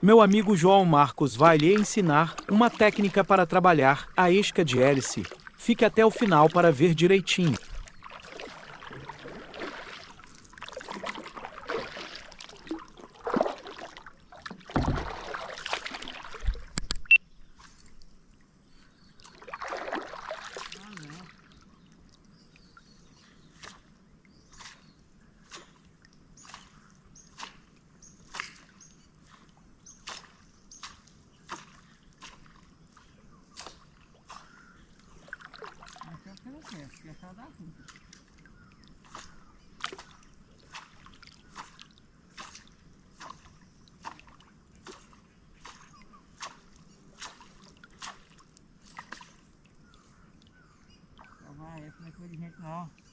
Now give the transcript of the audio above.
Meu amigo João Marcos vai lhe ensinar uma técnica para trabalhar a isca de hélice. Fique até o final para ver direitinho. Vai, essa não é coisa de gente não.